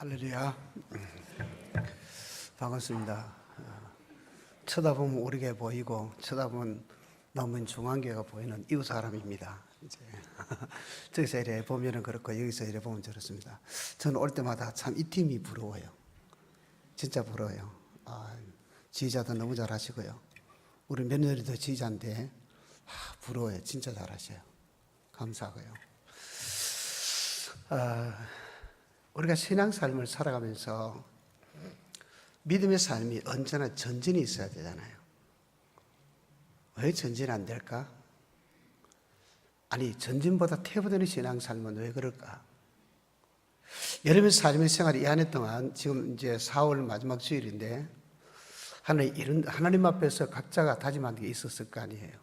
할렐루야. 반갑습니다. 쳐다보면 우리가 보이고 쳐다보면 남은 중앙교회가 보이는 이웃 사람입니다. 이제 저기서 이래 보면은 그렇고 여기서 이래 보면 저렇습니다. 저는 올 때마다 참 이 팀이 부러워요. 진짜 부러워요. 지휘자도 너무 잘하시고요. 우리 며느리도 지휘자인데 부러워요. 진짜 잘하셔요. 감사하고요. 우리가 신앙삶을 살아가면서 믿음의 삶이 언제나 전진이 있어야 되잖아요. 왜 전진 안 될까? 아니, 전진보다 퇴보되는 신앙삶은 왜 그럴까? 여러분의 삶의 생활이 이 한 해 동안 지금 이제 4월 마지막 주일인데 하나님 앞에서 각자가 다짐한 게 있었을 거 아니에요.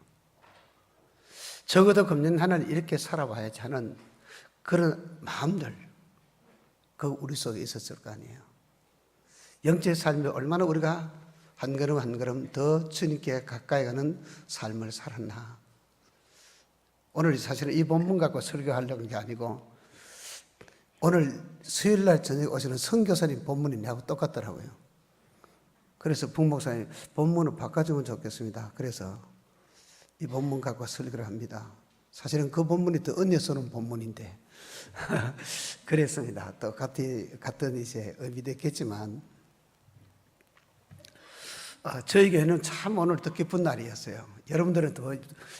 적어도 금년 하나는 이렇게 살아봐야지 하는 그런 마음들 우리 속에 있었을 거 아니에요. 영적 삶이 얼마나 우리가 한 걸음 한 걸음 더 주님께 가까이 가는 삶을 살았나. 오늘 사실은 이 본문 갖고 설교하려는 게 아니고 오늘 수요일 날 저녁에 오시는 선교사님 본문이냐고 똑같더라고요. 그래서 북목사님 본문을 바꿔주면 좋겠습니다. 그래서 이 본문 갖고 설교를 합니다. 사실은 그 본문이 더 은혜 쏘는 본문인데 그랬습니다. 또 같은 이제 의미도 있겠지만 저에게는 참 오늘 뜻깊은 날이었어요. 여러분들은 또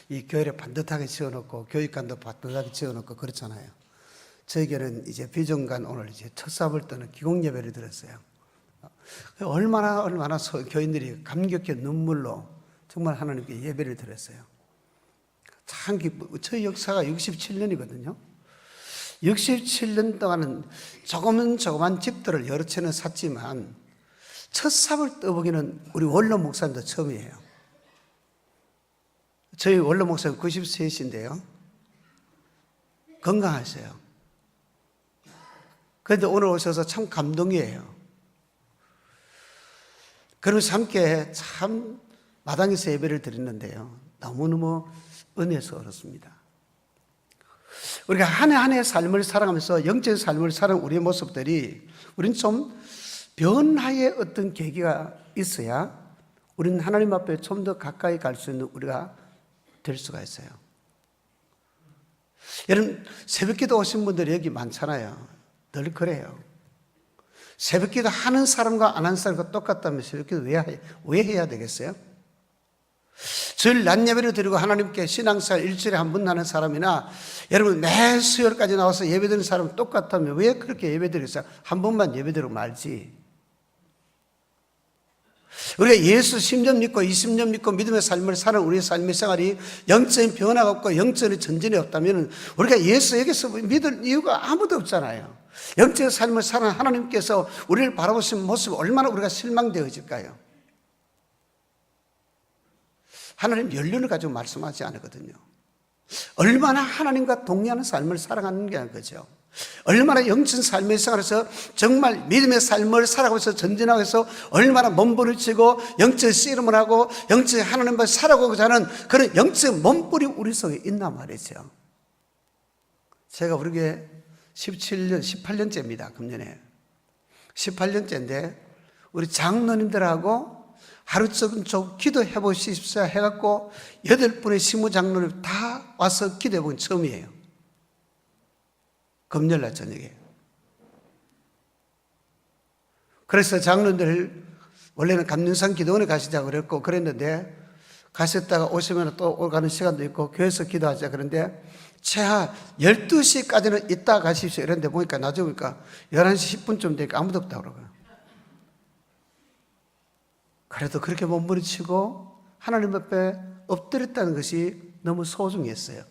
이 교회를 반듯하게 지어놓고 교육관도 반듯하게 지어놓고 그렇잖아요. 저에게는 이제 비전관 오늘 이제 첫 삽을 떠는 기공 예배를 드렸어요. 얼마나 교인들이 감격의 눈물로 정말 하나님께 예배를 드렸어요. 참 기쁘고 저희 역사가 67년이거든요. 67년 동안은 조그만 집들을 여러 채는 샀지만 첫 삽을 떠보기는 우리 원로 목사님도 처음이에요. 저희 원로 목사님 93세인데요. 건강하세요. 그런데 오늘 오셔서 참 감동이에요. 그러면서 함께 참 마당에서 예배를 드렸는데요. 너무너무 은혜스럽습니다. 우리가 한 해 한 해 삶을 살아가면서 영적 삶을 살아가는 우리의 모습들이 우리는 좀 변화의 어떤 계기가 있어야 우리는 하나님 앞에 좀 더 가까이 갈 수 있는 우리가 될 수가 있어요. 여러분 새벽기도 오신 분들이 여기 많잖아요. 늘 그래요. 새벽기도 하는 사람과 안 하는 사람과 똑같다면 새벽기도 왜 해야 되겠어요? 주일 낮 예배를 드리고 하나님께 신앙생활 일주일에 한 번 하는 사람이나 여러분 매 수요일까지 나와서 예배드리는 사람은 똑같다면 왜 그렇게 예배드리겠어요? 한 번만 예배드리고 말지. 우리가 예수 10년 믿고 20년 믿고 믿음의 삶을 사는 우리의 삶의 생활이 영적인 변화가 없고 영적인 전진이 없다면 우리가 예수에게서 믿을 이유가 아무도 없잖아요. 영적인 삶을 사는 하나님께서 우리를 바라보신 모습이 얼마나 우리가 실망되어질까요? 하나님 연륜을 가지고 말씀하지 않거든요. 얼마나 하나님과 동의하는 삶을 살아가는 게 거죠. 얼마나 영적 삶의 생활에서 정말 믿음의 삶을 살아가면서 전진하고 해서 얼마나 몸부림치고 영적 씨름을 하고 영적 하나님과 살아가고자 하는 그런 영적 몸부리 우리 속에 있단 말이죠. 제가 우리 교회 18년째입니다. 금년에 18년째인데 우리 장로님들하고 하루 조금 기도해 보십시오 해갖고 8분의 식무장로님 다 와서 기도해 본 처음이에요. 금요일날 저녁에. 그래서 장로님들 원래는 감륜산 기도원에 가시자고 그랬고 그랬는데 가셨다가 오시면 또 가는 시간도 있고 교회에서 기도하자 그런데 최하 12시까지는 있다 가십시오 이랬는데 보니까 나중에 보니까 11시 10분쯤 되니까 아무도 없다고 그러고요. 그래도 그렇게 몸부림치고 하나님 앞에 엎드렸다는 것이 너무 소중했어요.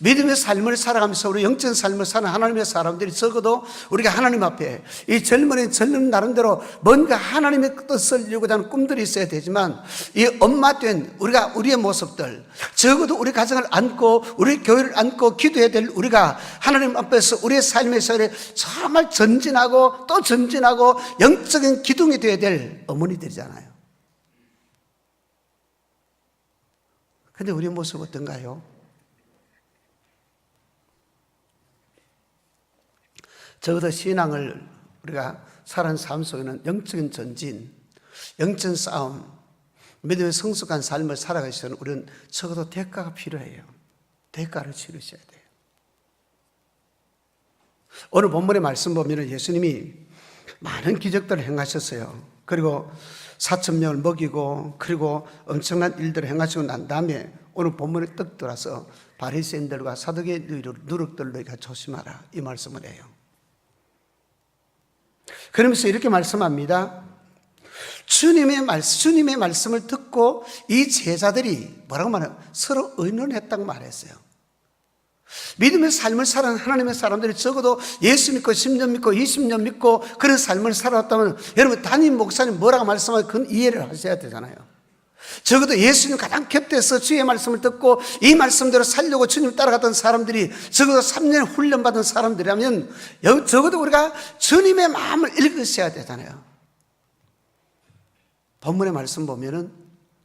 믿음의 삶을 살아가면서 우리 영적 삶을 사는 하나님의 사람들이 적어도 우리가 하나님 앞에 이 젊은 나름대로 뭔가 하나님의 뜻을 이루고자 하는 꿈들이 있어야 되지만 이 엄마 된 우리의 모습들 적어도 우리 가정을 안고 우리 교회를 안고 기도해야 될 우리가 하나님 앞에서 우리의 삶의 세월에 정말 전진하고 또 전진하고 영적인 기둥이 되어야 될 어머니들이잖아요. 그런데 우리의 모습 어떤가요? 적어도 신앙을 우리가 살아가는 삶 속에는 영적인 전진, 영적 싸움, 믿음의 성숙한 삶을 살아가기 위해서는 우리는 적어도 대가가 필요해요. 대가를 치르셔야 돼요. 오늘 본문의 말씀 보면 예수님이 많은 기적들을 행하셨어요. 그리고 4,000명을 먹이고 그리고 엄청난 일들을 행하시고 난 다음에 오늘 본문에 떡 들어서 바리새인들과 사두개 누룩들을 너희가 조심하라 이 말씀을 해요. 그러면서 이렇게 말씀합니다. 주님의 말씀을 듣고 이 제자들이 뭐라고 말해요? 서로 의논했다고 말했어요. 믿음의 삶을 살아가는 하나님의 사람들이 적어도 예수 믿고 10년 믿고 20년 믿고 그런 삶을 살아왔다면 여러분 담임 목사님 뭐라고 말씀하면 그건 이해를 하셔야 되잖아요. 적어도 예수님 가장 곁에서 주의 말씀을 듣고 이 말씀대로 살려고 주님 따라갔던 사람들이 적어도 3년 훈련받은 사람들이라면 적어도 우리가 주님의 마음을 읽으셔야 되잖아요. 본문의 말씀 보면은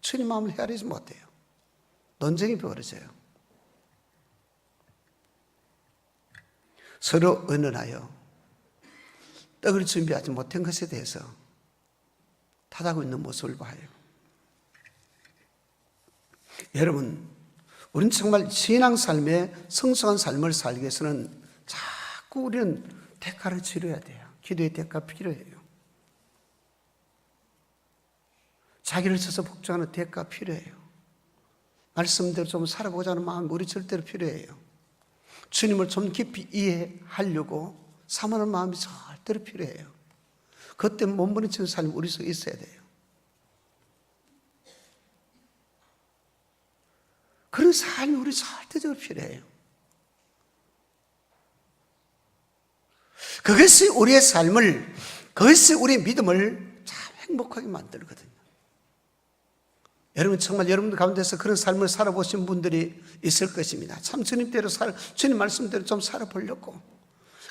주님 마음을 헤아리지 못해요. 논쟁이 벌어져요. 서로 의논하여 떡을 준비하지 못한 것에 대해서 탓하고 있는 모습을 봐요. 여러분, 우리는 정말 신앙 삶에 성숙한 삶을 살기 위해서는 자꾸 우리는 대가를 치러야 돼요. 기도의 대가 필요해요. 자기를 쳐서 복종하는 대가 필요해요. 말씀대로 좀 살아보자는 마음이 우리 절대로 필요해요. 주님을 좀 깊이 이해하려고 사모하는 마음이 절대로 필요해요. 그것 때문에 몸부림치는 삶이 우리 속에 있어야 돼요. 그런 삶이 우리 절대적으로 필요해요. 그것이 우리의 삶을, 그것이 우리의 믿음을 참 행복하게 만들거든요. 여러분 정말 여러분들 가운데서 그런 삶을 살아보신 분들이 있을 것입니다. 참 주님대로 주님 말씀대로 좀 살아보려고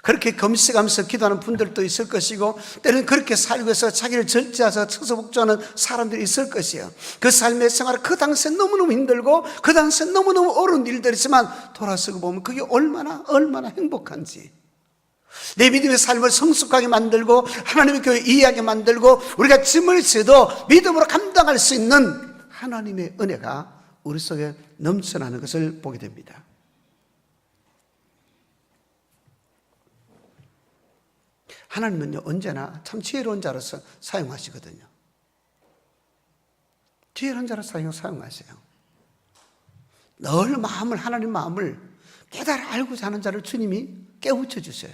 그렇게 금식하면서 기도하는 분들도 있을 것이고 때로는 그렇게 살기 위해서 자기를 절제해서 처소복종하는 사람들이 있을 것이에요. 그 삶의 생활은 그 당시에 너무너무 힘들고 그 당시에 너무너무 어려운 일들이지만 돌아서고 보면 그게 얼마나 행복한지, 내 믿음의 삶을 성숙하게 만들고 하나님의 교회 이해하게 만들고 우리가 짐을 져도 믿음으로 감당할 수 있는 하나님의 은혜가 우리 속에 넘쳐나는 것을 보게 됩니다. 하나님은요 언제나 참 지혜로운 자로서 사용하시거든요. 지혜로운 자로서 사용하세요. 늘 하나님 마음을 깨달아 알고자 하는 자를 주님이 깨우쳐 주세요.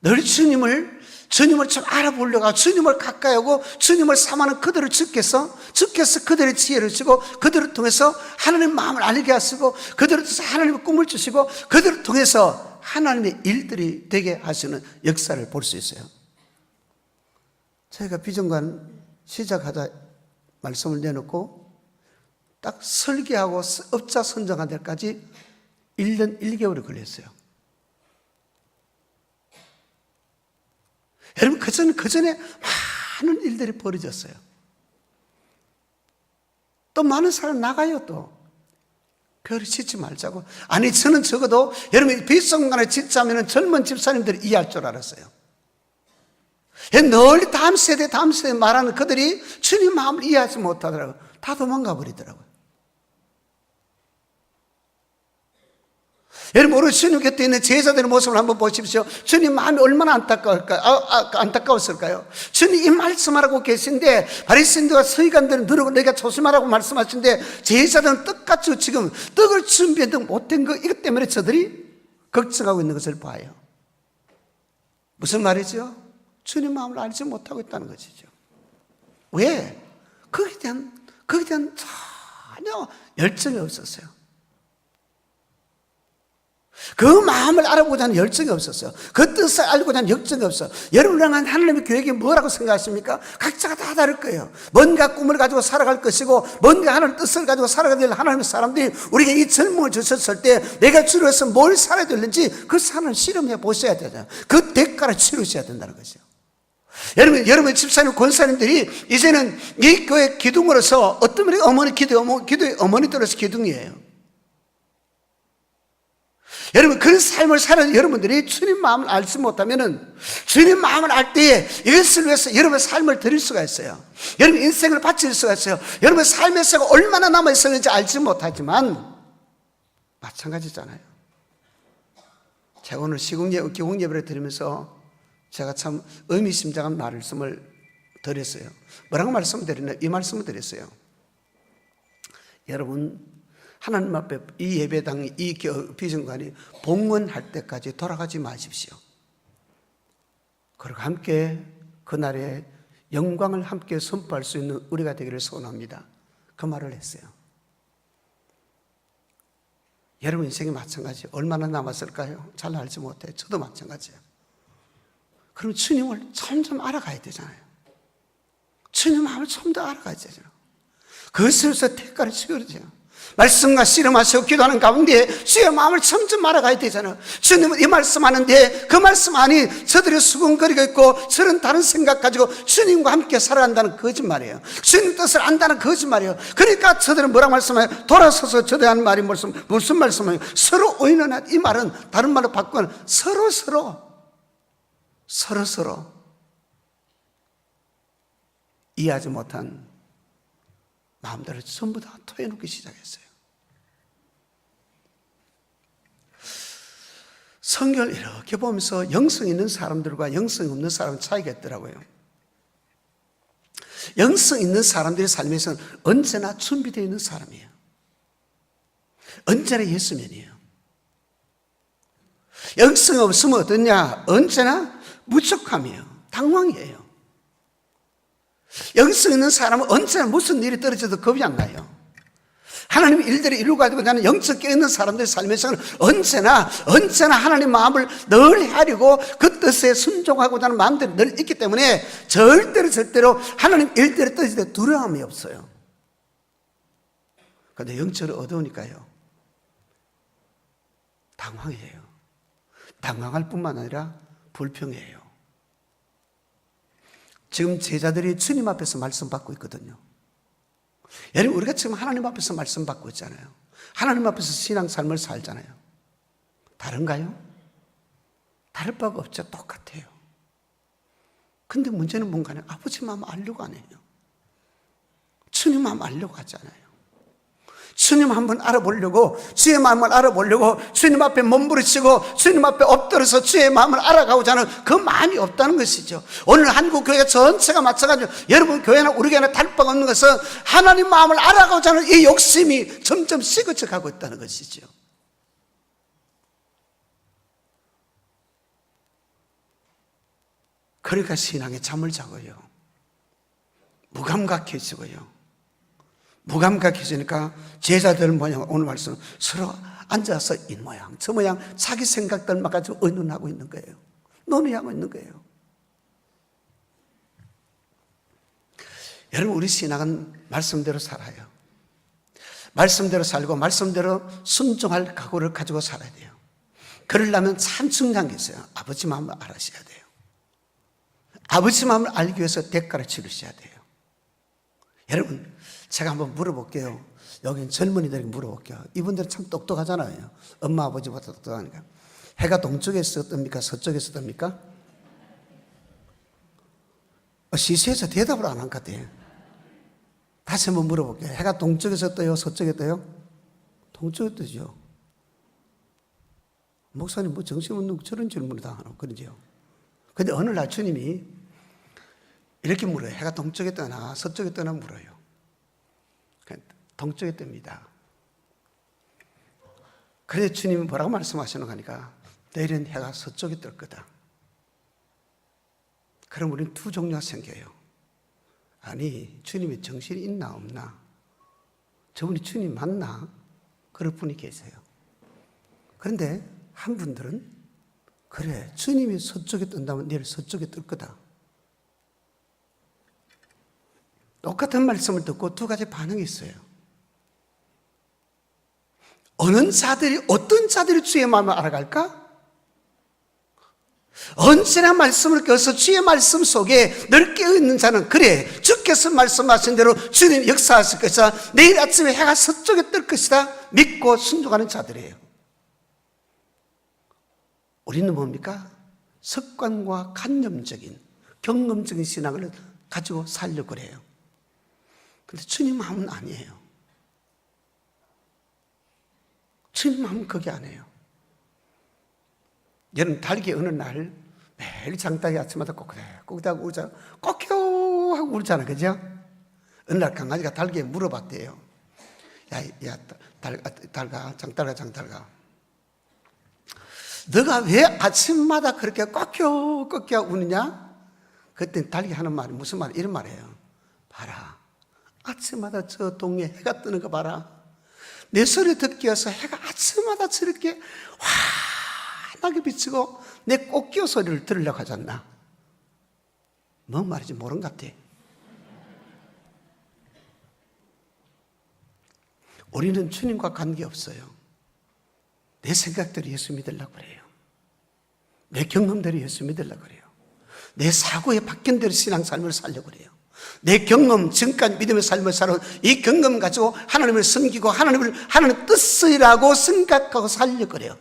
늘 주님을 좀 알아보려고 주님을 가까이 하고 주님을 삼하는 그들을 주께서 그들의 지혜를 주시고 그들을 통해서 하나님의 마음을 알게 하시고 그들을 통해서 하나님의 꿈을 주시고 그들을 통해서 하나님의 일들이 되게 하시는 역사를 볼 수 있어요. 저희가 비전관 시작하자 말씀을 내놓고 딱 설계하고 업자 선정한 데까지 1년 1개월이 걸렸어요. 여러분 그 전에 많은 일들이 벌어졌어요. 또 많은 사람 나가요. 또 그걸 짓지 말자고. 아니 저는 적어도 여러분이 빗성간에 짓자면 젊은 집사님들이 이해할 줄 알았어요. 널리 다음 세대 말하는 그들이 주님 마음을 이해하지 못하더라고요. 다 도망가 버리더라고요. 여러분 우리 주님 곁에 있는 제자들의 모습을 한번 보십시오. 주님 마음이 얼마나 안타까웠을까요? 주님 이 말씀하라고 계신데 바리새인들과 서기관들은 너희가 내가 조심하라고 말씀하시는데 제자들은 떡같이 지금 떡을 준비해도 못한 거 이것 때문에 저들이 걱정하고 있는 것을 봐요. 무슨 말이죠? 주님 마음을 알지 못하고 있다는 것이죠. 왜? 거기에 대한 전혀 열정이 없었어요. 그 마음을 알아보고자 하는 열정이 없었어요. 그 뜻을 알고자 하는 열정이 없어요. 여러분을 향한 하나님의 계획이 뭐라고 생각하십니까? 각자가 다 다를 거예요. 뭔가 꿈을 가지고 살아갈 것이고 뭔가 하나님의 뜻을 가지고 살아가야 될 하나님의 사람들이 우리가 이 젊음을 주셨을 때 내가 주로 해서 뭘 살아야 되는지 그 삶을 실험해 보셔야 되잖아요. 그 대가를 치르셔야 된다는 거죠. 여러분 집사님 권사님들이 이제는 이 교회 기둥으로서 어떤 분이 기도의 어머니들로서 기둥이에요. 여러분, 그런 삶을 사는 여러분들이 주님 마음을 알지 못하면은, 주님 마음을 알 때에 이것을 위해서 여러분의 삶을 드릴 수가 있어요. 여러분 인생을 바칠 수가 있어요. 여러분의 삶의 세가 얼마나 남아있었는지 알지 못하지만 마찬가지잖아요. 제가 오늘 기공예배를 드리면서 제가 참 의미심장한 말씀을 드렸어요. 뭐라고 말씀을 드렸나? 이 말씀을 드렸어요. 여러분, 하나님 앞에 이 예배당, 이 비전관이 봉헌할 때까지 돌아가지 마십시오. 그리고 함께 그날의 영광을 함께 선포할 수 있는 우리가 되기를 소원합니다. 그 말을 했어요. 여러분 인생이 마찬가지. 얼마나 남았을까요? 잘 알지 못해요. 저도 마찬가지예요. 그럼 주님을 점점 알아가야 되잖아요. 주님 마음을 좀 더 알아가야 되잖아요. 그것을 위해서 대가를 치르죠. 말씀과 씨름하시고 기도하는 가운데 주의 마음을 점점 알아가야 되잖아요. 주님은 이 말씀 하는데 그 말씀 안에 저들이 수군거리고 있고 저는 다른 생각 가지고 주님과 함께 살아간다는 거짓말이에요. 주님 뜻을 안다는 거짓말이에요. 그러니까 저들은 뭐라고 말씀해요? 돌아서서 저들이 하는 말이 무슨 말씀이에요? 서로 오인하는, 이 말은 다른 말로 바꾸면 서로 이해하지 못한 마음들을 전부 다 토해놓기 시작했어요. 성경을 이렇게 보면서 영성 있는 사람들과 영성이 없는 사람은 차이가 있더라고요. 영성 있는 사람들의 삶에서는 언제나 준비되어 있는 사람이에요. 언제나 예수면이에요. 영성이 없으면 어떠냐? 언제나 무척함이에요. 당황이에요. 영성 있는 사람은 언제나 무슨 일이 떨어져도 겁이 안 나요. 하나님의 일들을 이루고 가지고 나는 영적 깨어있는 사람들의 삶에서는 언제나 하나님 마음을 늘 헤아리고 그 뜻에 순종하고자 하는 마음들이 늘 있기 때문에 절대로 하나님 일들이 떨어질 때 두려움이 없어요. 그런데 영적으로 어두우니까요, 당황해요. 당황할 뿐만 아니라 불평해요. 지금 제자들이 주님 앞에서 말씀 받고 있거든요. 여러분, 우리가 지금 하나님 앞에서 말씀 받고 있잖아요. 하나님 앞에서 신앙 삶을 살잖아요. 다른가요? 다를 바가 없죠. 똑같아요. 근데 문제는 뭔가는 아버지 마음 알려고 안 해요. 주님 마음 알려고 하지 않아요. 주님 한번 알아보려고, 주의 마음을 알아보려고 주님 앞에 몸부림치고 주님 앞에 엎드려서 주의 마음을 알아가고자 하는 그 마음이 없다는 것이죠. 오늘 한국 교회가 전체가 마찬가지로 여러분 교회나 우리 교회나 다를 바가 없는 것은 하나님 마음을 알아가고자 하는 이 욕심이 점점 식어져 가고 있다는 것이죠. 그러니까 신앙에 잠을 자고요, 무감각해지고요. 무감각해지니까 제자들 모양, 오늘 말씀 서로 앉아서 이 모양 저 모양 자기 생각들만 가지고 의논하고 있는 거예요. 논의하고 있는 거예요. 여러분, 우리 신앙은 말씀대로 살아요. 말씀대로 살고 말씀대로 순종할 각오를 가지고 살아야 돼요. 그러려면 참 중요한 게 있어요. 아버지 마음을 알아셔야 돼요. 아버지 마음을 알기 위해서 대가를 치르셔야 돼요. 여러분, 제가 한번 물어볼게요. 여긴 젊은이들에게 물어볼게요. 이분들은 참 똑똑하잖아요. 엄마 아버지보다 똑똑하니까. 해가 동쪽에서 뜹니까? 서쪽에서 뜹니까? 시시해서 대답을 안 한 것 같아요. 다시 한번 물어볼게요. 해가 동쪽에서 떠요? 서쪽에 떠요? 동쪽에 뜨죠. 목사님 뭐 정신없는 저런 질문을 다 하나 그러죠. 근데 어느 날 주님이 이렇게 물어요. 해가 동쪽에 떠나 서쪽에 떠나 물어요. 동쪽에 뜹니다. 그래서 주님은 뭐라고 말씀하시는가 하니까 내일은 해가 서쪽에 뜰 거다. 그럼 우리는 두 종류가 생겨요. 아니, 주님이 정신이 있나 없나? 저분이 주님 맞나? 그럴 분이 계세요. 그런데 한 분들은 그래, 주님이 서쪽에 뜬다면 내일 서쪽에 뜰 거다. 똑같은 말씀을 듣고 두 가지 반응이 있어요. 어떤 자들이 주의 마음을 알아갈까? 언제나 말씀을 껴서 주의 말씀 속에 늘 깨어있는 자는 그래, 주께서 말씀하신 대로 주님 역사하실 것이다, 내일 아침에 해가 서쪽에 뜰 것이다 믿고 순종하는 자들이에요. 우리는 뭡니까? 습관과 관념적인 경험적인 신앙을 가지고 살려고 그래요. 근데 주님 마음은 아니에요. 주님 마음은 그게 아니에요. 여러분, 닭이 어느 날 매일 장닭이 아침마다 꼬꾸대하고 울잖아. 꼬끼요 하고 울잖아, 그죠? 어느 날 강아지가 닭에게 물어봤대요. 야, 장닭아. 너가 왜 아침마다 그렇게 꼬끼요 우느냐? 그때 닭이 하는 말이 무슨 말이에요? 이런 말이에요. 봐라, 아침마다 저 동네 해가 뜨는 거 봐라. 내 소리 듣기 위해서 해가 아침마다 저렇게 환하게 비치고 내 꽃기호 소리를 들으려고 하지 않나? 뭔 말인지 모르는 것 같아. 우리는 주님과 관계없어요. 내 생각대로 예수 믿으려고 그래요. 내 경험대로 예수 믿으려고 그래요. 내 사고에 바뀐 대로 신앙삶을 살려고 그래요. 내 경험, 지금까지 믿음의 삶을 살아온 이 경험 가지고 하나님을 섬기고 하나님 뜻이라고 생각하고 살려고 그래요.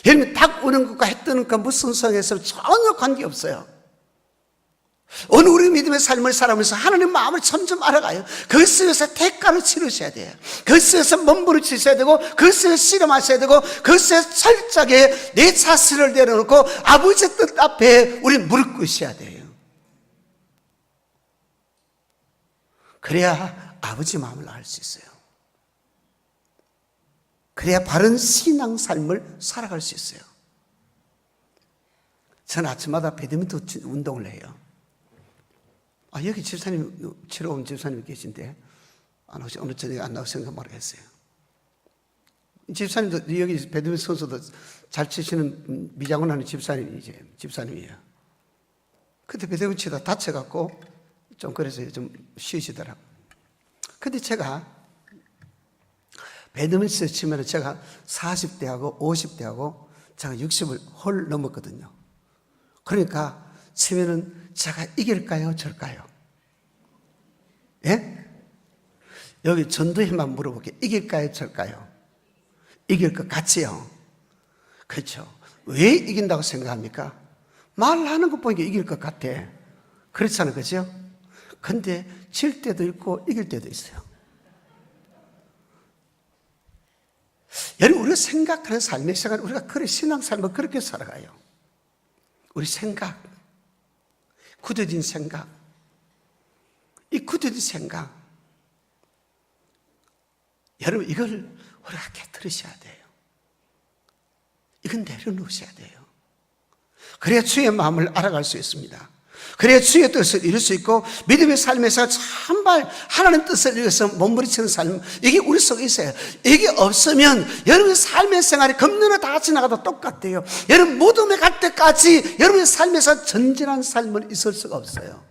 여러분, 닭 우는 것과 해 뜨는 것 무슨 성에서 전혀 관계없어요. 오늘 우리 믿음의 삶을 살아오면서 하나님 마음을 점점 알아가요. 그것을 위해서 대가를 치르셔야 돼요. 그것을 위해서 몸부림치셔야 되고, 그것을 위해서 씨름하셔야 되고, 그것을 위해서 철저하게 내 자신을 내려놓고 아버지의 뜻 앞에 우리 무릎 꿇으셔야 돼요. 그래야 아버지 마음을 알 수 있어요. 그래야 바른 신앙 삶을 살아갈 수 있어요. 저는 아침마다 배드민턴 운동을 해요. 여기 집사님, 치러 온 집사님이 계신데, 오늘 저녁에 안 나오시는가 모르겠어요. 집사님도, 여기 배드민턴 선수도 잘 치시는 미장원 하는 집사님이에요. 그때 배드민턴 치다 다쳐갖고, 좀 그래서 좀 쉬시더라고. 근데 제가 배드민턴 치면 제가 40대하고 50대하고 제가 60을 홀 넘었거든요. 그러니까 치면은 제가 이길까요? 절까요? 예? 여기 전도회만 물어볼게요. 이길까요? 절까요? 이길 것 같지요? 그렇죠. 왜 이긴다고 생각합니까? 말하는 거 보니까 이길 것 같아. 그렇잖아요. 그죠? 근데 질 때도 있고 이길 때도 있어요. 여러분, 우리가 생각하는 삶의 시간, 우리가 그래 신앙삶을 그렇게 살아가요. 우리 생각, 굳어진 생각, 이 굳어진 생각, 여러분, 이걸 우리가 깨뜨리셔야 돼요. 이건 내려놓으셔야 돼요. 그래야 주의 마음을 알아갈 수 있습니다. 그래야 주의 뜻을 이룰 수 있고 믿음의 삶에서 정말 하나님 뜻을 위해서 몸부림치는 삶, 이게 우리 속에 있어요. 이게 없으면 여러분의 삶의 생활이 금년에 다 지나가도 똑같아요. 여러분 무덤에 갈 때까지 여러분의 삶에서 전진한 삶은 있을 수가 없어요.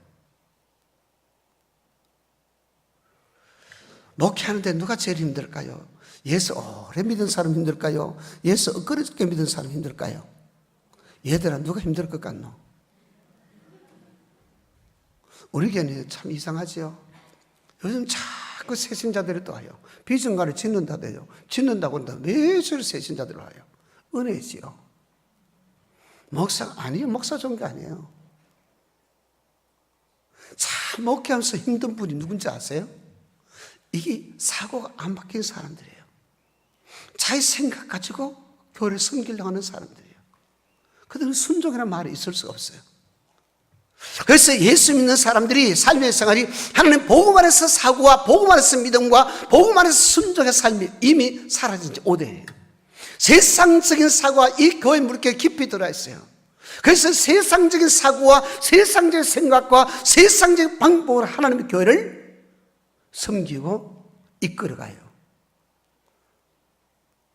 목회하는데 누가 제일 힘들까요? 예수 오래 믿은 사람 힘들까요? 예수 엊그저께 믿은 사람 힘들까요? 얘들아, 누가 힘들 것 같노? 우리 교회는 참 이상하죠. 요즘 자꾸 새신자들이 또 와요. 비전가를 짓는다대요. 짓는다고 한다. 매주 새신자들 와요. 은혜지요. 목사 아니에요. 목사 좋은 게 아니에요. 참 목회하면서 힘든 분이 누군지 아세요? 이게 사고가 안 바뀐 사람들이에요. 자기 생각 가지고 교회를 섬기려고 하는 사람들이에요. 그들은 순종이라는 말이 있을 수가 없어요. 그래서 예수 믿는 사람들이 삶의 생활이 하나님 복음 안에서 사고와 복음 안에서 믿음과 복음 안에서 순종의 삶이 이미 사라진 지 오래예요. 세상적인 사고와 이 교회 물결에 깊이 들어와 있어요. 그래서 세상적인 사고와 세상적인 생각과 세상적인 방법으로 하나님의 교회를 섬기고 이끌어가요.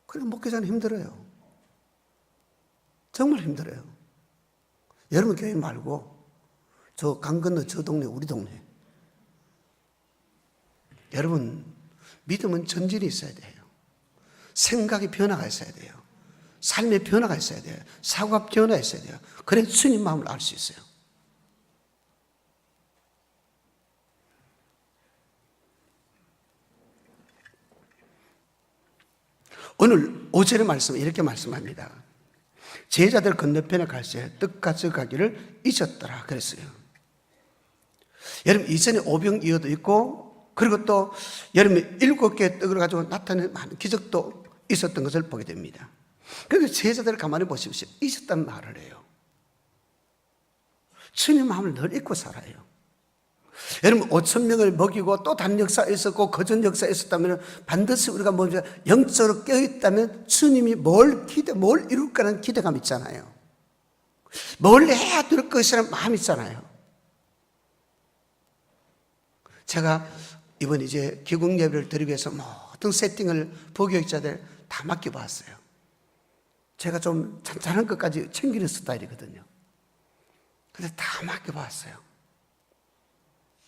그래서 목회자는 힘들어요. 정말 힘들어요. 여러분 교회 말고 저 강 건너 저 동네, 우리 동네. 여러분, 믿음은 전진이 있어야 돼요. 생각의 변화가 있어야 돼요. 삶의 변화가 있어야 돼요. 사고가 변화가 있어야 돼요. 그래 주님 마음을 알 수 있어요. 오늘 5절의 말씀은 이렇게 말씀합니다. 제자들 건너편에 갈새 떡 가져가기를 잊었더라 그랬어요. 여러분, 이전에 오병이어도 있고, 그리고 또 여러분 7개의 떡을 가지고 나타낸 많은 기적도 있었던 것을 보게 됩니다. 그런데 제자들을 가만히 보십시오. 잊었단 말을 해요. 주님 마음을 늘 잊고 살아요. 여러분, 5,000명을 먹이고 또 다른 역사가 있었고 거전 역사가 있었다면 반드시 우리가 먼저 영적으로 깨어있다면 주님이 뭘 이룰까라는 기대감 있잖아요. 뭘 해야 될 것이라는 마음이 있잖아요. 제가 이번 이제 기국 예배를 드리기 위해서 모든 세팅을 부교육자들 다 맡겨봤어요. 제가 좀 잔잔한 것까지 챙기는 스타일이거든요. 근데 다 맡겨봤어요.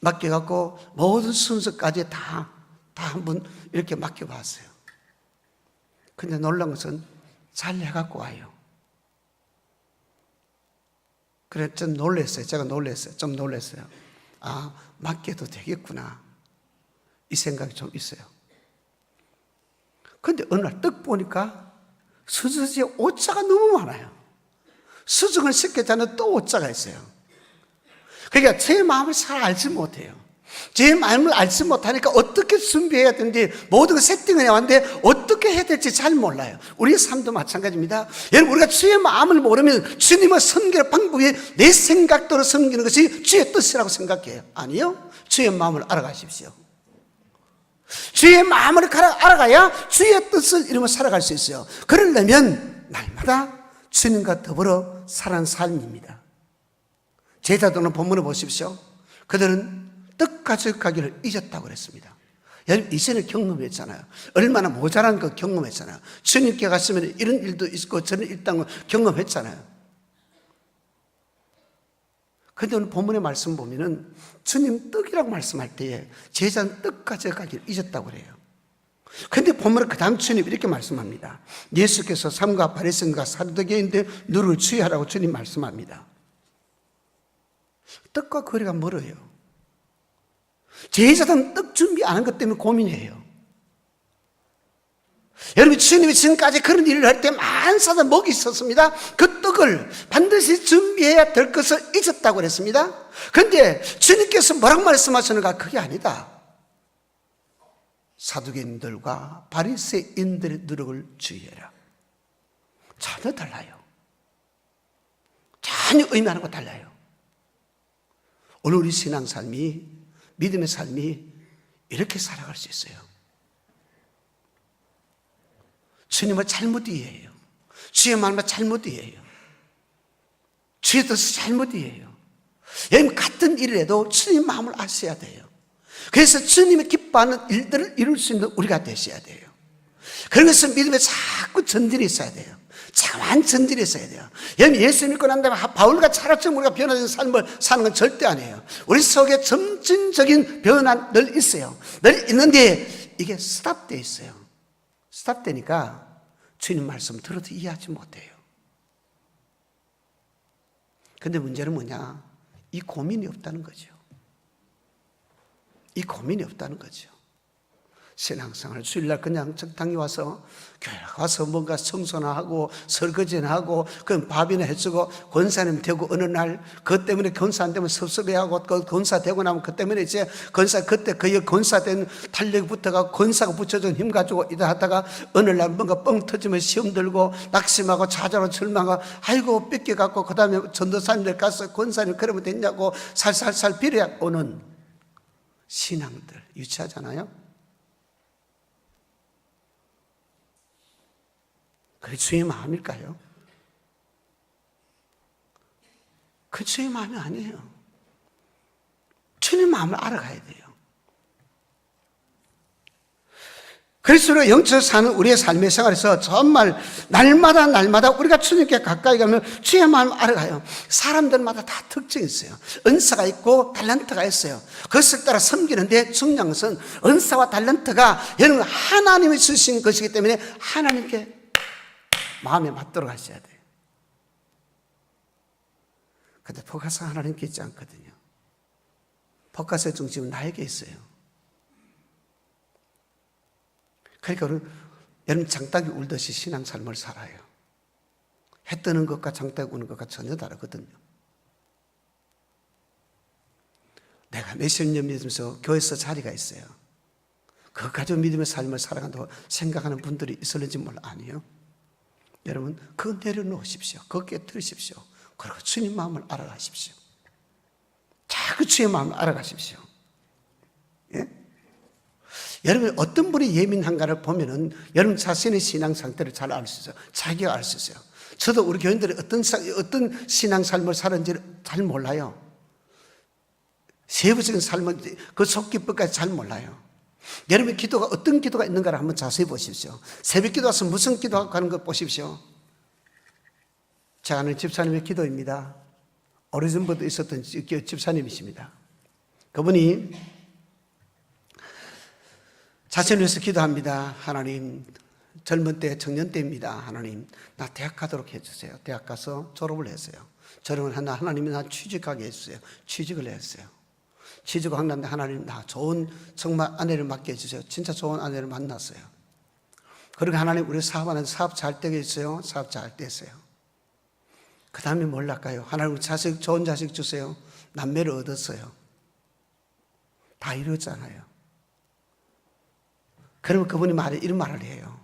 맡겨갖고 모든 순서까지 다 한번 이렇게 맡겨봤어요. 근데 놀란 것은 잘 해갖고 와요. 그래 좀 놀랐어요. 제가 좀 놀랐어요. 아, 맡겨도 되겠구나 이 생각이 좀 있어요. 근데 어느 날 떡 보니까 수저지에 오자가 너무 많아요. 수정을 시켰잖아요. 또 오자가 있어요. 그러니까 제 마음을 잘 알지 못해요. 제 마음을 알지 못하니까 어떻게 준비해야 되는지 모든 걸 세팅을 해왔는데 어떻게 해야 될지 잘 몰라요. 우리의 삶도 마찬가지입니다. 여러분, 우리가 주의 마음을 모르면 주님을 섬기는 방법이 내 생각대로 섬기는 것이 주의 뜻이라고 생각해요. 아니요. 주의 마음을 알아가십시오. 주의 마음을 알아가야 주의 뜻을 이루며 살아갈 수 있어요. 그러려면 날마다 주님과 더불어 사는 삶입니다. 제자들은 본문을 보십시오. 그들은 떡 가져가기를 잊었다고 그랬습니다. 여러분, 이전에 경험했잖아요. 얼마나 모자란 거 경험했잖아요. 주님께 갔으면 이런 일도 있고 저런 일도 경험했잖아요. 그런데 오늘 본문의 말씀 보면은 주님 떡이라고 말씀할 때에 제자는 떡 가져가기를 잊었다고 그래요. 그런데 본문은 그 다음 주님 이렇게 말씀합니다. 예수께서 삼가 바리새인과 사두개인들 누를 주의하라고 주님 말씀합니다. 떡과 거리가 멀어요. 제자들은 떡 준비 안 한 것 때문에 고민해요. 여러분, 주님이 지금까지 그런 일을 할 때 많은 사람 먹이 있었습니다. 그 떡을 반드시 준비해야 될 것을 잊었다고 그랬습니다. 그런데 주님께서 뭐라고 말씀하시는가? 그게 아니다. 사두개인들과 바리새인들의 누룩을 주의해라. 전혀 달라요. 전혀 의미하는 거 달라요. 오늘 우리 신앙삶이, 믿음의 삶이 이렇게 살아갈 수 있어요. 주님을 잘못 이해해요. 주의 마음을 잘못 이해해요. 주의 뜻을 잘못 이해해요. 여러분, 같은 일을 해도 주님 마음을 아셔야 돼요. 그래서 주님이 기뻐하는 일들을 이룰 수 있는 우리가 되셔야 돼요. 그래서 믿음에 자꾸 전진이 있어야 돼요. 참한 전진이 있어야 돼요. 여러분, 예수 믿고 난 다음에 바울과 차라처럼 우리가 변화된 삶을 사는 건 절대 아니에요. 우리 속에 점진적인 변화 늘 있어요. 늘 있는데 이게 스탑되어 있어요. 스탑되니까 주님 말씀 들어도 이해하지 못해요. 근데 문제는 뭐냐? 이 고민이 없다는 거죠. 이 고민이 없다는 거죠. 신앙생활 주일날 그냥 적당히 와서 교회 가서 뭔가 청소나 하고 설거지나 하고 그럼 밥이나 해주고 권사님 되고 어느 날 그것 때문에 권사 안 되면 섭섭해하고 그 권사 되고 나면 그 때문에 이제 권사 그때 그 권사된 탄력이 붙어가 권사가 붙여준 힘 가지고 이다 하다가 어느 날 뭔가 뻥 터지면 시험 들고 낙심하고 좌절하고 절망하고 아이고 뺏겨갖고 그 다음에 전도사님들 가서 권사님 그러면 됐냐고 살살살 빌어야 오는 신앙들 유치하잖아요. 그게 주의 마음일까요? 그 주의 마음이 아니에요. 주님 마음을 알아가야 돼요. 그래서 우리가 영적으로 사는 우리의 삶의 생활에서 정말 날마다 우리가 주님께 가까이 가면 주의 마음을 알아가요. 사람들마다 다 특징이 있어요. 은사가 있고 달란트가 있어요. 그것을 따라 섬기는데 중요한 것은 은사와 달란트가 여러분 하나님이 주신 것이기 때문에 하나님께 마음에 맞도록 하셔야 돼요. 근데 복화사 하나님께 있지 않거든요. 복화사의 중심은 나에게 있어요. 그러니까 여러분 장닭이 울듯이 신앙 삶을 살아요. 해 뜨는 것과 장 뜨고 오는 것과 전혀 다르거든요. 내가 몇십 년 믿으면서 교회에서 자리가 있어요. 그거 가지고 믿음의 삶을 살아간다고 생각하는 분들이 있을는지 몰라. 아니요. 여러분, 그거 내려놓으십시오. 그거 깨뜨리십시오. 그리고 주님 마음을 알아가십시오. 자꾸 주의 마음을 알아가십시오. 예? 여러분, 어떤 분이 예민한가를 보면은 여러분 자신의 신앙 상태를 잘 알 수 있어요. 자기가 알 수 있어요. 저도 우리 교인들이 어떤 신앙 삶을 사는지를 잘 몰라요. 세부적인 삶은 그 속기법까지 잘 몰라요. 여러분 기도가 어떤 기도가 있는가를 한번 자세히 보십시오. 새벽 기도 와서 무슨 기도하고 가는 것 보십시오. 제가 아는 집사님의 기도입니다. 오래전부터 있었던 집사님이십니다. 그분이 자신을 위해서 기도합니다. 하나님, 젊은 때 청년 때입니다. 하나님, 나 대학 가도록 해주세요. 대학 가서 졸업을 했어요. 졸업을 하나 하나님이 나 취직하게 해주세요. 취직을 했어요. 취직을 하는데 하나님, 나 좋은 정말 아내를 맡게 해주세요. 진짜 좋은 아내를 만났어요. 그리고 하나님, 우리 사업하는 사업 잘 되게 해주세요. 사업 잘 됐어요. 그 다음에 뭘 할까요? 하나님, 자식, 좋은 자식 주세요. 남매를 얻었어요. 다 이뤘잖아요. 그러면 그분이 이런 말을 해요.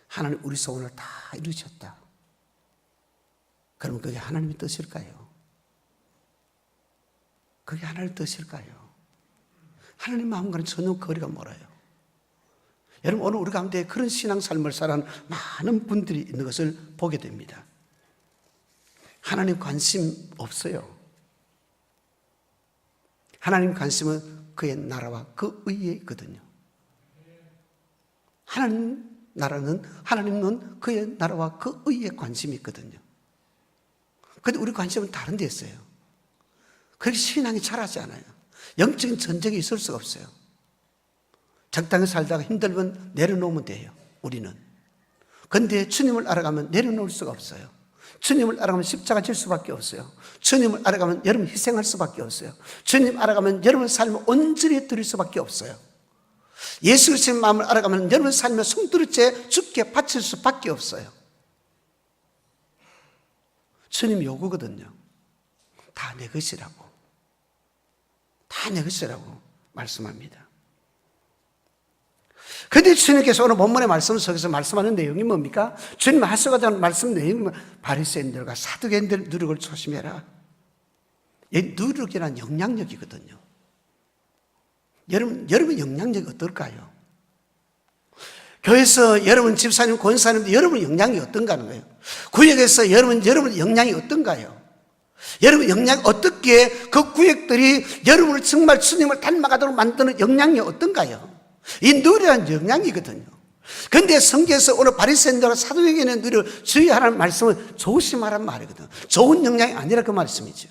하나님, 우리 소원을 다 이루셨다. 그러면 그게 하나님의 뜻일까요? 그게 하나님의 뜻일까요? 하나님 마음과는 전혀 거리가 멀어요. 여러분, 오늘 우리 가운데 그런 신앙 삶을 살아가는 많은 분들이 있는 것을 보게 됩니다. 하나님 관심 없어요. 하나님 관심은 그의 나라와 그 의에 있거든요. 하나님은 그의 나라와 그 의에 관심이 있거든요. 그런데 우리 관심은 다른 데 있어요. 그렇게 신앙이 자라지 않아요. 영적인 전쟁이 있을 수가 없어요. 적당히 살다가 힘들면 내려놓으면 돼요, 우리는. 그런데 주님을 알아가면 내려놓을 수가 없어요. 주님을 알아가면 십자가 질 수밖에 없어요. 주님을 알아가면 여러분 희생할 수밖에 없어요. 주님 알아가면 여러분 삶을 온전히 드릴 수밖에 없어요. 예수 그리스도의 마음을 알아가면 여러분 삶을 송두리째 주께 바칠 수밖에 없어요. 주님 요구거든요. 다 내 것이라고. 다 내 것이라고 말씀합니다. 그런데 주님께서 오늘 본문의 말씀 속에서 말씀하는 내용이 뭡니까? 주님 하시고자 하는 말씀 내용은 바리새인들과 사두개인들 누룩을 조심해라. 이 누룩이란 영향력이거든요. 여러분 영향력이 어떨까요? 교회에서 여러분 집사님, 권사님들 여러분 영향이 어떤가 하는 거예요. 구역에서 여러분 영향이 어떤가요? 여러분 영향 어떻게 그 구역들이 여러분을 정말 주님을 닮아가도록 만드는 영향이 어떤가요? 이 누리란 영향이거든요. 그런데 성경에서 오늘 바리새인들과 사두개인의 누리를 주의하라는 말씀은 조심하라는 말이거든요. 좋은 영향이 아니라 그 말씀이죠.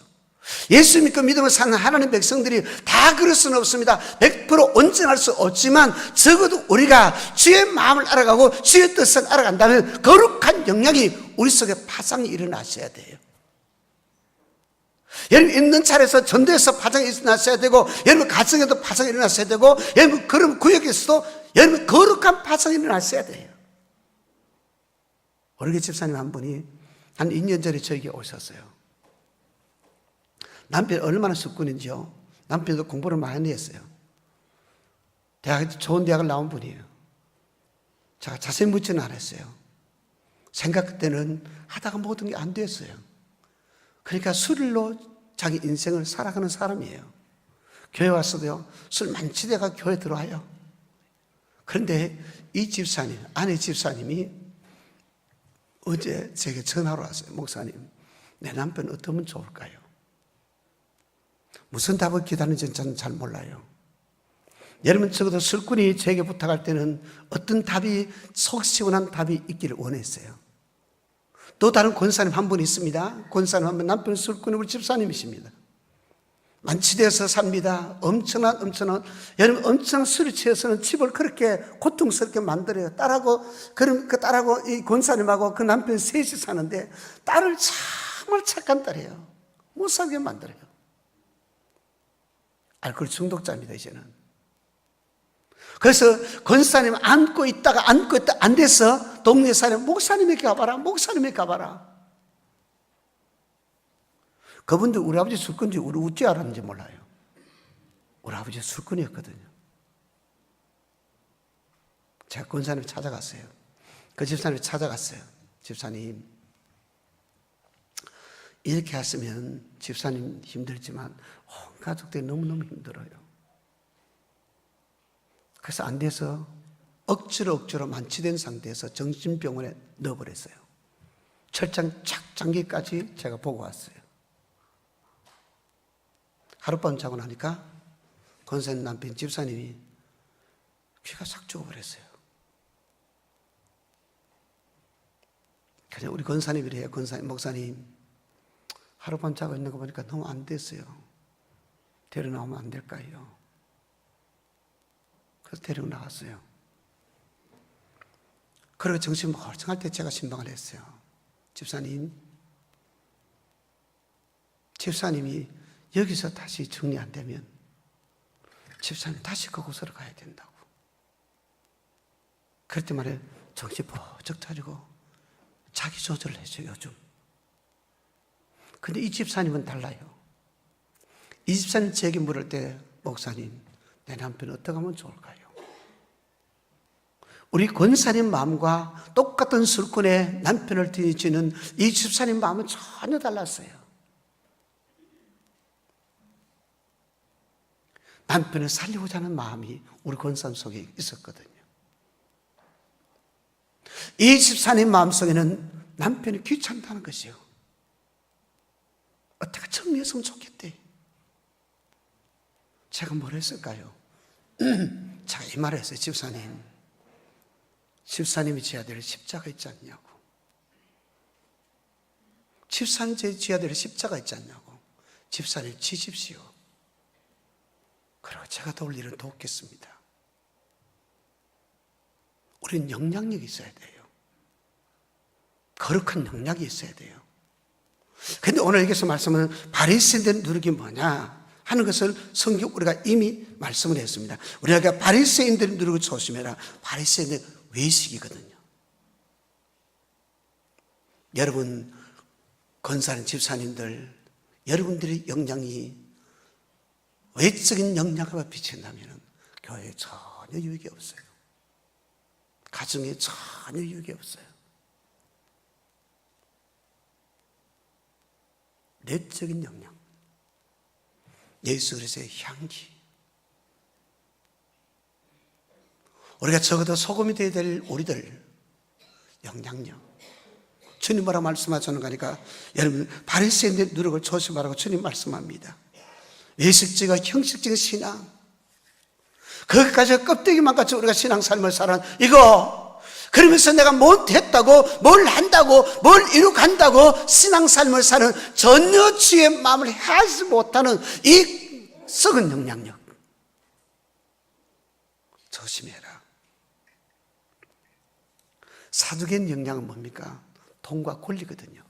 예수 믿고 믿음을 사는 하나님 백성들이 다 그럴 수는 없습니다. 100% 온전할 수 없지만 적어도 우리가 주의 마음을 알아가고 주의 뜻을 알아간다면 거룩한 영향이 우리 속에 파장이 일어나셔야 돼요. 여러분 있는 차례에서 전도에서 파장이 일어났어야 되고, 여러분 가정에도 파장이 일어났어야 되고, 여러분 그런 구역에서도 여러분 거룩한 파장이 일어났어야 돼요. 어르게 집사님 한 분이 한 2년 전에 저에게 오셨어요. 남편이 얼마나 숙군인지요. 남편도 공부를 많이 했어요. 좋은 대학을 나온 분이에요. 제가 자세히 묻지는 않았어요. 생각 때는 하다가 모든 게 안 됐어요. 그러니까 술로 자기 인생을 살아가는 사람이에요. 교회 왔어도요, 술 만취돼가 교회 들어와요. 그런데 이 집사님, 아내 집사님이 어제 제게 전화로 왔어요. 목사님, 내 남편 어떠면 좋을까요? 무슨 답을 기다리는지 저는 잘 몰라요. 여러분 적어도 술꾼이 제게 부탁할 때는 어떤 답이 속 시원한 답이 있기를 원했어요. 또 다른 권사님 한 분 있습니다. 권사님 한 분, 남편 술꾼이 우리 집사님이십니다. 만취돼서 삽니다. 엄청난 여러분 엄청난 술이 취해서는 집을 그렇게 고통스럽게 만들어요. 딸하고 이 권사님하고 그 남편 셋이 사는데 딸을 정말 착한 딸이에요. 못 살게 만들어요. 알코올 중독자입니다, 이제는. 그래서 권사님 안고 있다가 안 돼서 동네 사람 목사님에게 가봐라. 그분들 우리 아버지 술꾼인지 우리 어찌 알았는지 몰라요. 우리 아버지 술꾼이었거든요. 제가 권사님을 찾아갔어요. 그 집사님을 찾아갔어요. 집사님, 이렇게 하시면 집사님 힘들지만 온 가족들이 너무너무 힘들어요. 그래서 안 돼서 억지로 만취된 상태에서 정신병원에 넣어버렸어요. 철장 착 잠기까지 제가 보고 왔어요. 하룻밤 자고 나니까 권사님 남편 집사님이 귀가 싹 죽어버렸어요. 그냥 우리 권사님이래요. 권사님, 목사님, 하룻밤 자고 있는 거 보니까 너무 안 됐어요. 데리고 나오면 안 될까요? 그래서 데리고 나왔어요. 그리고 정신 멀쩡할 때 제가 신방을 했어요. 집사님이 여기서 다시 정리 안 되면 집사님 다시 그곳으로 가야 된다고. 그럴 때 말에 정신 번쩍 차리고 자기 조절을 해줘요, 요즘. 근데 이 집사님은 달라요. 이 집사님 제게 물을 때, 목사님, 내 남편 어떻게 하면 좋을까요? 우리 권사님 마음과 똑같은 술꾼의 남편을 뒤지는 이 집사님 마음은 전혀 달랐어요. 남편을 살리고자 하는 마음이 우리 권사님 속에 있었거든요. 이 집사님 마음속에는 남편이 귀찮다는 것이요. 어떻게 정리했으면 좋겠대. 제가 뭘 했을까요? 제가 이 말을 했어요. 집사님이 지어야 될 십자가 있지 않냐고. 집사님 지어야 될 십자가 있지 않냐고. 집사님 지십시오. 그리고 제가 도울 일은 돕겠습니다. 우리는 영향력이 있어야 돼요. 거룩한 영향이 있어야 돼요. 근데 오늘 여기서 말씀은 바리새인들의 누룩이 뭐냐 하는 것을 성경 우리가 이미 말씀을 했습니다. 우리가 바리새인들의 누룩을 조심해라. 바리새인들 외식이거든요. 여러분 권사님, 집사님들, 여러분들의 영향이 외적인 영향을 비친다면 교회에 전혀 유익이 없어요. 가정에 전혀 유익이 없어요. 내적인 영향, 예수 그리스도의 향기. 우리가 적어도 소금이 되어야 될 우리들 영향력. 주님 뭐라 말씀하시는 거니까 여러분 바리새인들의 누룩을 조심하라고 주님 말씀합니다. 외식적이고 형식적인 신앙, 거기까지 껍데기만 같이 우리가 신앙삶을 살아 이거 그러면서 내가 못했다고 뭘 한다고 뭘 이룩한다고 신앙삶을 사는 전혀 주의 마음을 헤아리지 못하는 이 썩은 영향력 조심해라. 사두개인 영향은 뭡니까? 돈과 권리거든요.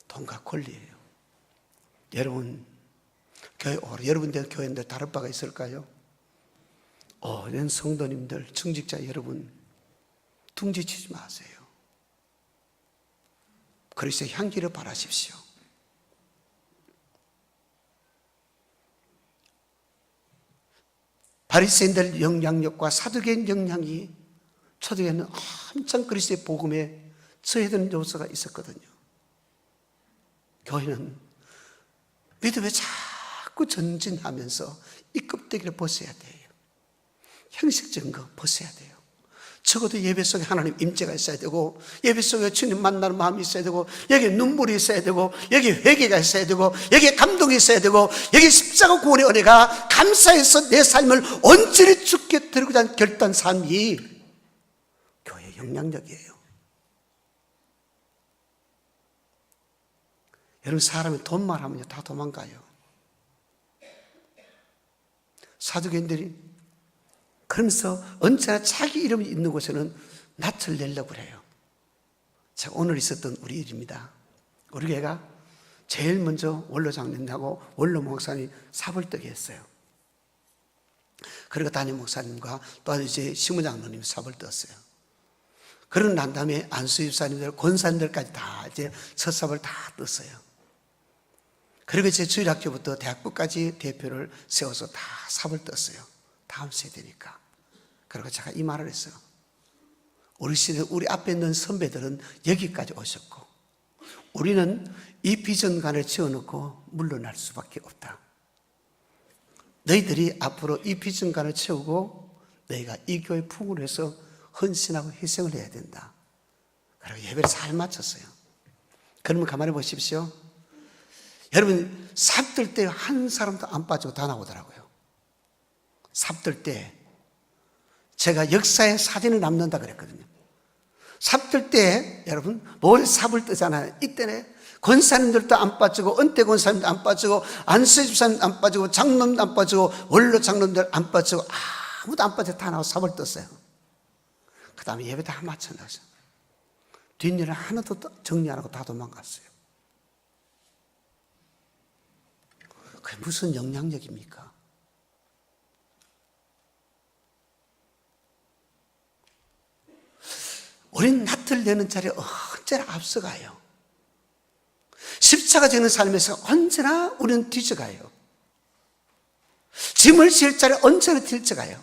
돈과 권리예요. 여러분 여러분들 교회인들 다를 바가 있을까요? 오랜 성도님들, 청직자 여러분 둥지치지 마세요. 그리스도의 향기를 바라십시오. 바리새인들 영향력과 사두개인 영향이 초대에는 한참 그리스도의 복음에 처해드는 요소가 있었거든요. 교회는 믿음에 자꾸 전진하면서 이 껍데기를 벗어야 돼요. 형식적인 거 벗어야 돼요. 적어도 예배 속에 하나님 임재가 있어야 되고, 예배 속에 주님 만나는 마음이 있어야 되고, 여기에 눈물이 있어야 되고, 여기에 회개가 있어야 되고, 여기에 감동이 있어야 되고, 여기에 십자가 구원의 은혜가 감사해서 내 삶을 온전히 주께 드리고자 하는 결단 삶이 교회의 영향력이에요. 여러분 사람이 돈만 하면요 다 도망가요. 사두개인들이 그러면서 언제나 자기 이름이 있는 곳에는 낯을 내려고 그래요. 자, 오늘 있었던 우리 일입니다. 우리 교회가 제일 먼저 원로 장로님하고 원로 목사님 사벌떡이 했어요. 그리고 담임 목사님과 또 이제 시무장로님이 사벌 떴어요. 그런 난 다음에 안수집사님들, 권사님들까지 다 이제 첫삽을 다 떴어요. 그리고 제 주일학교부터 대학부까지 대표를 세워서 다 삽을 떴어요. 다음 세대니까. 그리고 제가 이 말을 했어요. 우리 시대, 우리 앞에 있는 선배들은 여기까지 오셨고, 우리는 이 비전관을 채워놓고 물러날 수밖에 없다. 너희들이 앞으로 이 비전관을 채우고 너희가 이 교회 풍을 해서 헌신하고 희생을 해야 된다. 그리고 예배를 잘 마쳤어요. 그러면 가만히 보십시오. 여러분, 삽들 때 한 사람도 안 빠지고 다 나오더라고요. 삽들 때 제가 역사에 사진을 남는다 그랬거든요. 삽들 때 여러분 모래 삽을 뜨잖아요. 이때는 권사님들도 안 빠지고, 은퇴 권사님도 안 빠지고, 안수 집사님도 안 빠지고, 장로님도 안 빠지고, 원로 장로님들 안 빠지고, 아무도 안 빠지고 다 나와 삽을 떴어요. 그 다음에 예배 다 마쳐놨어요. 뒷일을 하나도 정리 안 하고 다 도망갔어요. 그게 무슨 영향력입니까? 우린 낯을 내는 자리에 언제나 앞서가요. 십자가 지는 삶에서 언제나 우리는 뒤져가요. 짐을 질 자리에 언제나 뒤져가요.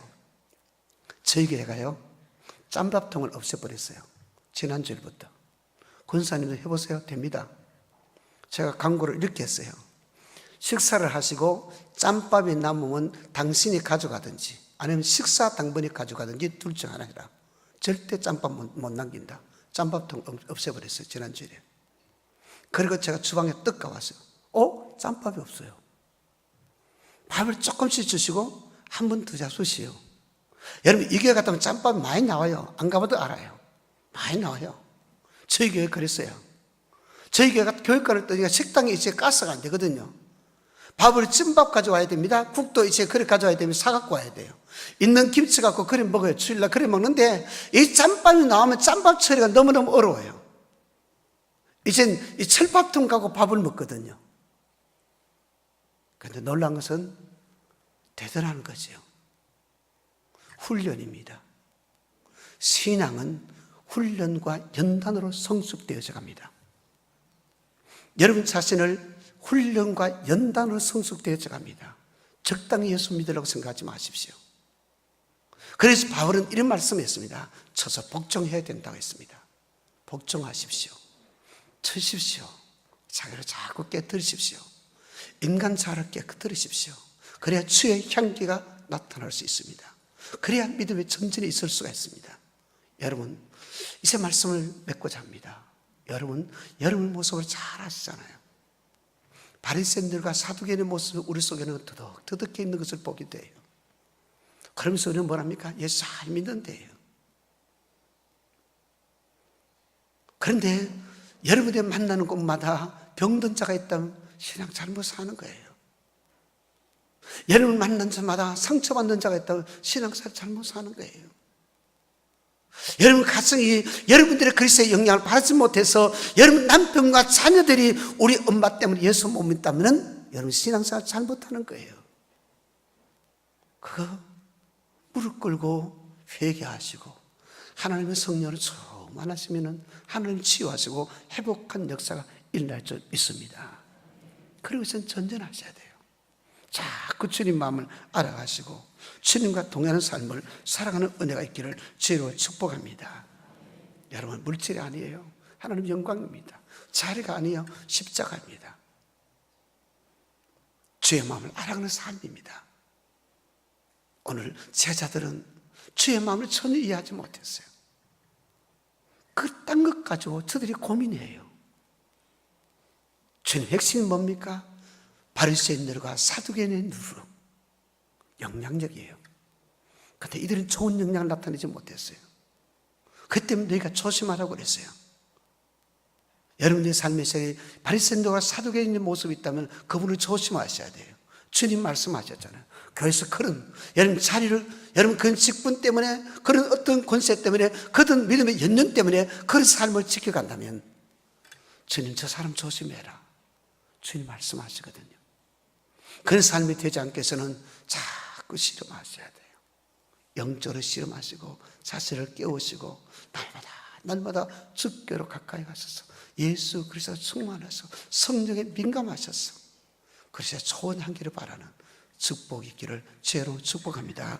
저희 교회가요, 짬밥통을 없애버렸어요. 지난주일부터. 권사님도 해보세요. 됩니다. 제가 광고를 이렇게 했어요. 식사를 하시고 짬밥이 남으면 당신이 가져가든지 아니면 식사 당번이 가져가든지 둘 중 하나이라. 절대 짬밥 못 남긴다. 짬밥통 없애버렸어요. 지난주에. 그리고 제가 주방에 떡 가왔어요. 짬밥이 없어요. 밥을 조금씩 주시고 한 번 더 잡수시오. 여러분, 이 교회 갔다 오면 짬밥이 많이 나와요. 안 가봐도 알아요. 많이 나와요. 저희 교회 그랬어요. 저희 교회가 교육관을 떠니까 식당에 이제 가스가 안 되거든요. 밥을 찐밥 가져와야 됩니다. 국도 이제 그릇 가져와야 됩니다. 사갖고 와야 돼요. 있는 김치 갖고 그래 먹어요. 주일날 그래 먹는데 이 짬밥이 나오면 짬밥 처리가 너무너무 어려워요. 이젠 이 철밥통 가고 밥을 먹거든요. 그런데 놀란 것은 대단한 거죠. 훈련입니다. 신앙은 훈련과 연단으로 성숙되어져 갑니다. 여러분 자신을 훈련과 연단으로 성숙되어져 갑니다. 적당히 예수 믿으라고 생각하지 마십시오. 그래서 바울은 이런 말씀했습니다. 쳐서 복종해야 된다고 했습니다. 복종하십시오. 쳐십시오. 자기를 자꾸 깨뜨리십시오. 인간 자아를 깨뜨리십시오. 그래야 주의 향기가 나타날 수 있습니다. 그래야 믿음의 전진이 있을 수가 있습니다. 여러분, 이제 말씀을 맺고자 합니다. 여러분 모습을 잘 아시잖아요. 바리새인들과 사두개인의 모습이 우리 속에는 더덕해 있는 것을 보게 돼요. 그러면서 우리는 뭐랍니까? 예수 잘 믿는데요. 그런데 여러분이 만나는 곳마다 병든 자가 있다면 신앙 잘못 사는 거예요. 여러분 만난 자마다 상처받는 자가 있다면 신앙 잘못 사는 거예요. 여러분 가정이 여러분들의 그리스도의 영향을 받지 못해서 여러분 남편과 자녀들이 우리 엄마 때문에 예수 못 믿다면 여러분 신앙생활 잘못하는 거예요. 그거 무릎 꿇고 회개하시고 하나님의 성령을 충만하시면 하나님 치유하시고 회복한 역사가 일어날 줄 믿습니다. 그리고 전 전전하셔야 돼요. 자꾸 주님 마음을 알아가시고 주님과 동행하는 삶을 살아가는 은혜가 있기를 주로 축복합니다. 여러분 물질이 아니에요. 하나님 영광입니다. 자리가 아니에요. 십자가입니다. 주의 마음을 알아가는 삶입니다. 오늘 제자들은 주의 마음을 전혀 이해하지 못했어요. 그딴 것 가지고 저들이 고민해요. 주님 핵심이 뭡니까? 바리새인들과 사두개인의 누르 영향력이에요. 그런데 이들은 좋은 영향을 나타내지 못했어요. 그 때문에 너희가 조심하라고 그랬어요. 여러분의 삶에서 바리새인들과 사두개인의 모습이 있다면 그분을 조심하셔야 돼요. 주님 말씀하셨잖아요. 교회에서 그런 여러분 자리를 여러분 그런 직분 때문에 그런 어떤 권세 때문에 그런 믿음의 연륜 때문에 그런 삶을 지켜간다면 주님 저 사람 조심해라. 주님 말씀하시거든요. 그런 삶이 되지 않게 해서는 자꾸 실험하셔야 돼요. 영적으로 실험하시고 자신을 깨우시고 날마다 날마다 주께로 가까이 가셔서 예수 그리스도 충만해서 성령에 민감하셔서 그리스도의 좋은 향기를 바라는 축복이 있기를 죄로 축복합니다.